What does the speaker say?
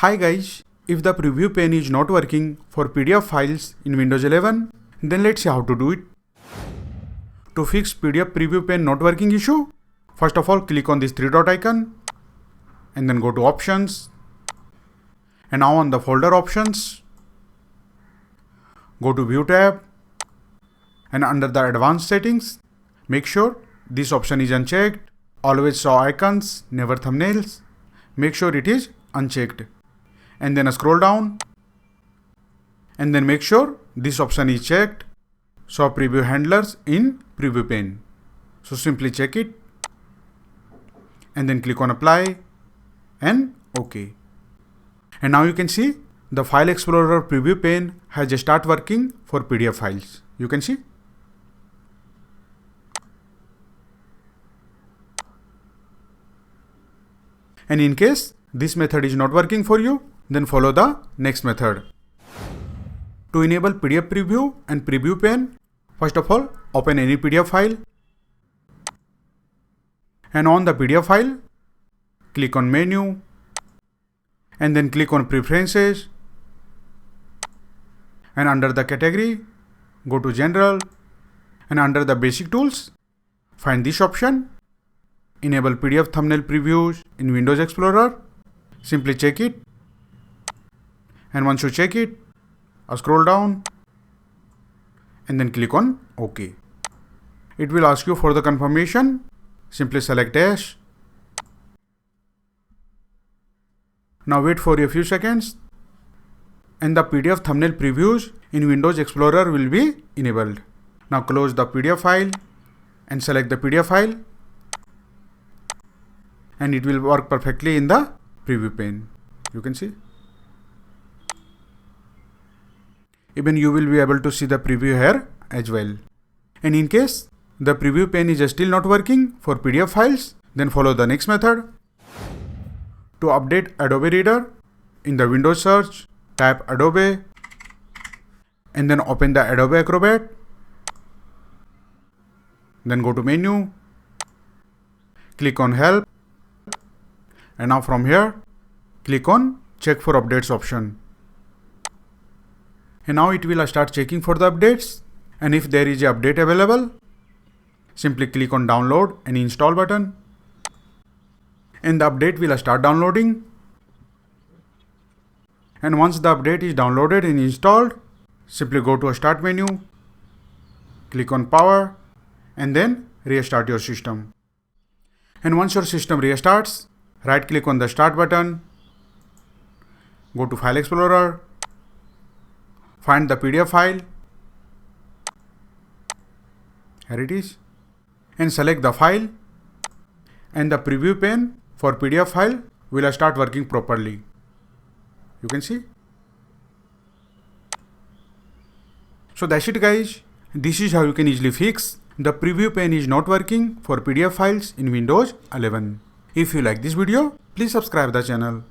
Hi guys, if the preview pane is not working for PDF files in Windows 11, then let's see how to do it. To fix PDF preview pane not working issue, first of all click on this three dot icon and then go to options, and now on the folder options, go to view tab, and under the advanced settings, make sure this option is unchecked. Always show icons, never thumbnails. Make sure it is unchecked. And then scroll down and then make sure this option is checked. Show preview handlers in preview pane. So simply check it and then click on apply and OK. And now you can see the file explorer preview pane has just start working for PDF files. You can see. And in case this method is not working for you, then follow the next method. To enable PDF preview and preview pane, first of all, open any PDF file. And on the PDF file, click on menu and then click on preferences. And under the category, go to general, and under the basic tools, find this option, enable PDF thumbnail previews in Windows Explorer. Simply check it. And once you check it, scroll down and then click on OK. It will ask you for the confirmation. Simply select yes. Now wait for a few seconds and the PDF thumbnail previews in Windows Explorer will be enabled. Now close the PDF file and select the PDF file, and it will work perfectly in the preview pane. You can see. Even you will be able to see the preview here as well. And in case the preview pane is still not working for PDF files, then follow the next method. To update Adobe Reader, in the Windows search, type Adobe and then open the Adobe Acrobat. Then go to menu, click on help, and now from here, click on check for updates option. And now it will start checking for the updates, and if there is an update available, simply click on download and install button, and the update will start downloading. And once the update is downloaded and installed, simply go to a start menu, click on power and then restart your system. And once your system restarts, right click on the start button, go to file explorer, find the PDF file, here it is, and select the file, and the preview pane for PDF file will start working properly. You can see. So that's it guys. This is how you can easily fix the preview pane is not working for PDF files in Windows 11. If you like this video, please subscribe the channel.